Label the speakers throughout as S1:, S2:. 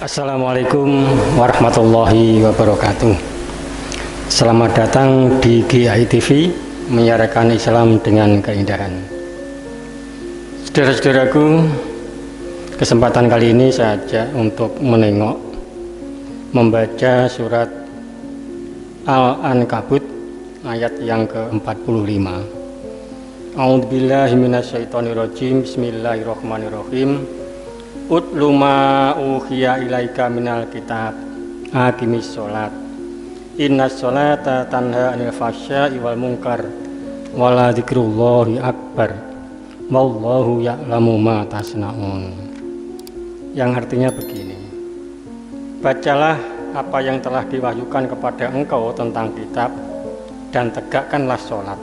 S1: Assalamualaikum warahmatullahi wabarakatuh. Selamat datang di GAI TV, menyiarkan Islam dengan keindahan. Saudara-saudaraku, kesempatan kali ini saya ajak untuk membaca surat Al-Ankabut ayat yang ke-45. A'udzubillahi minasyaitonirrajim. Bismillahirrahmanirrahim. Utlu ma uhiya ilaika minal kitab aqimis sholat innas sholata tanha anil fahsya'i wal munkar wala dzikrullahi akbar wallahu ya'lamu ma tasna'un. Yang artinya begini: bacalah apa yang telah diwahyukan kepada engkau tentang kitab dan tegakkanlah sholat.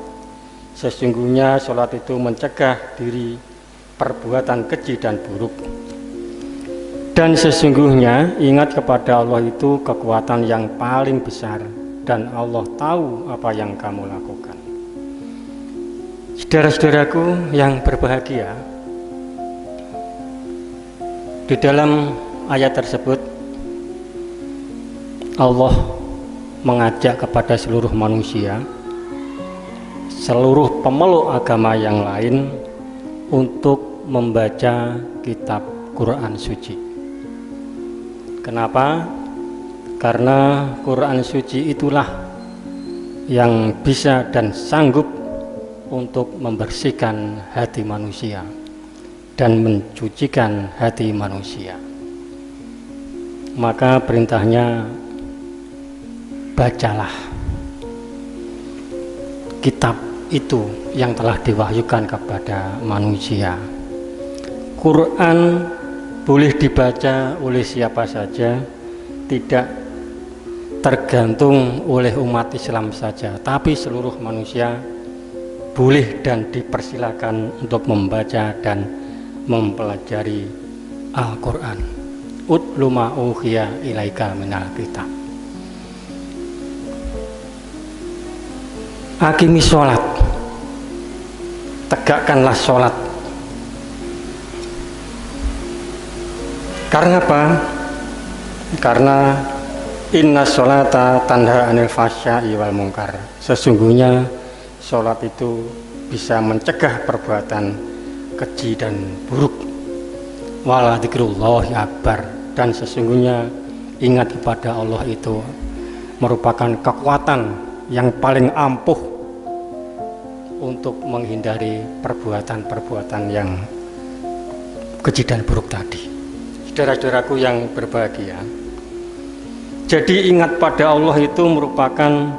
S1: Sesungguhnya sholat itu mencegah diri perbuatan keji dan buruk. Dan sesungguhnya ingat kepada Allah itu kekuatan yang paling besar, dan Allah tahu apa yang kamu lakukan. Saudara-saudaraku yang berbahagia, di dalam ayat tersebut Allah mengajak kepada seluruh manusia, seluruh pemeluk agama yang lain, untuk membaca kitab Quran Suci. Kenapa? Karena Quran Suci itulah yang bisa dan sanggup untuk membersihkan hati manusia dan mencucikan hati manusia. Maka perintahnya, bacalah kitab itu yang telah diwahyukan kepada manusia. Quran boleh dibaca oleh siapa saja, tidak tergantung oleh umat Islam saja, tapi seluruh manusia boleh dan dipersilakan untuk membaca dan mempelajari Al-Quran. Utlu ma uhiya ilaika minal kitab. Aqimis sholat, tegakkanlah sholat. Karena apa? Karena inna sholata tanha anil fahsya'i wal munkar. Sesungguhnya sholat itu bisa mencegah perbuatan keji dan buruk. Wala dzikrullahi akbar. Dan sesungguhnya ingat kepada Allah itu merupakan kekuatan yang paling ampuh untuk menghindari perbuatan-perbuatan yang keji dan buruk tadi. Saudara-saudaraku yang berbahagia, jadi ingat pada Allah itu merupakan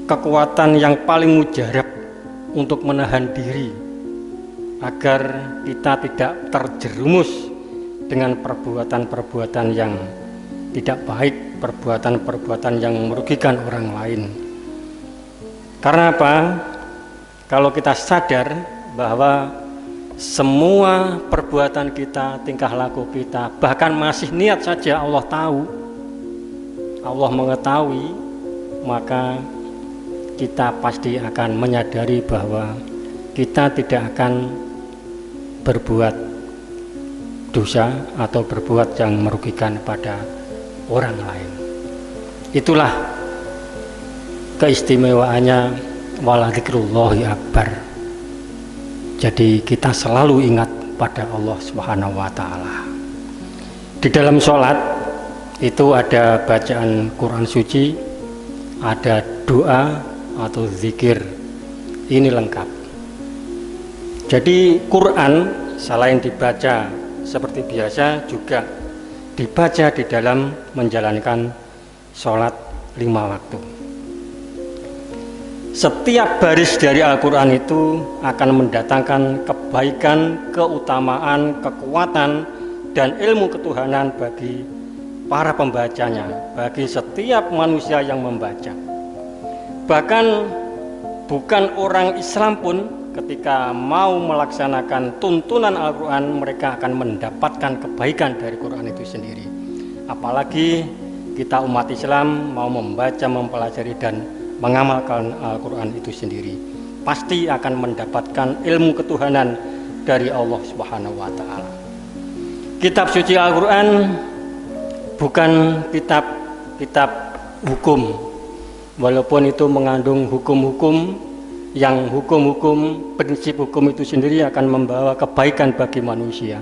S1: kekuatan yang paling mujarab untuk menahan diri agar kita tidak terjerumus dengan perbuatan-perbuatan yang tidak baik, perbuatan-perbuatan yang merugikan orang lain. Karena apa? Kalau kita sadar bahwa semua perbuatan kita, tingkah laku kita, bahkan masih niat saja Allah tahu, Allah mengetahui, maka kita pasti akan menyadari bahwa kita tidak akan berbuat dosa atau berbuat yang merugikan pada orang lain. Itulah keistimewaannya wala dzikrullahi akbar. Jadi kita selalu ingat pada Allah Subhanahu wa Ta'ala. Di dalam sholat itu ada bacaan Quran Suci, ada doa atau zikir. Ini lengkap. Jadi Quran selain dibaca seperti biasa, juga dibaca di dalam menjalankan sholat 5 waktu. Setiap baris dari Al-Quran itu akan mendatangkan kebaikan, keutamaan, kekuatan, dan ilmu ketuhanan bagi para pembacanya, bagi setiap manusia yang membaca. Bahkan bukan orang Islam pun ketika mau melaksanakan tuntunan Al-Quran, mereka akan mendapatkan kebaikan dari Quran itu sendiri. Apalagi kita umat Islam mau membaca, mempelajari, dan mengamalkan Al-Quran itu sendiri, pasti akan mendapatkan ilmu ketuhanan dari Allah Subhanahu wa Ta'ala. Kitab suci Al-Quran bukan kitab hukum, walaupun itu mengandung hukum-hukum yang prinsip hukum itu sendiri akan membawa kebaikan bagi manusia.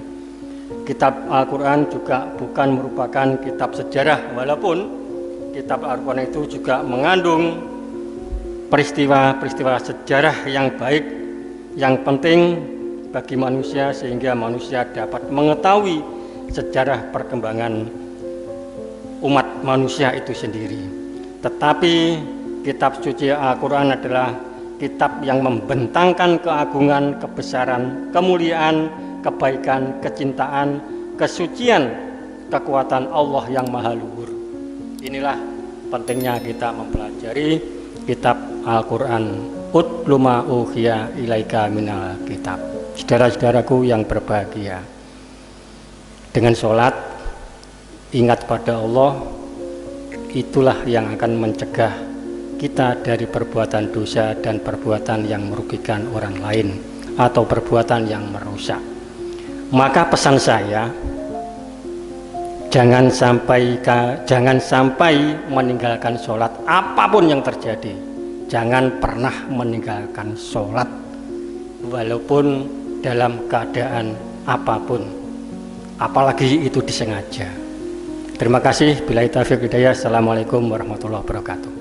S1: Kitab Al-Quran juga bukan merupakan kitab sejarah, walaupun kitab Al-Quran itu juga mengandung peristiwa-peristiwa sejarah yang baik, yang penting bagi manusia, sehingga manusia dapat mengetahui sejarah perkembangan umat manusia itu sendiri. Tetapi kitab suci Al-Quran adalah kitab yang membentangkan keagungan, kebesaran, kemuliaan, kebaikan, kecintaan, kesucian, kekuatan Allah yang maha luhur. Inilah pentingnya kita mempelajari kitab Al-Quran. Utlu ma uhiya ilaika minal kitab. Saudara-saudaraku yang berbahagia, dengan sholat ingat pada Allah, itulah yang akan mencegah kita dari perbuatan dosa dan perbuatan yang merugikan orang lain atau perbuatan yang merusak. Maka pesan saya, jangan sampai meninggalkan sholat apapun yang terjadi. Jangan pernah meninggalkan sholat walaupun dalam keadaan apapun, apalagi itu disengaja. Terima kasih. Billahi taufiq hidayah. Assalamualaikum warahmatullahi wabarakatuh.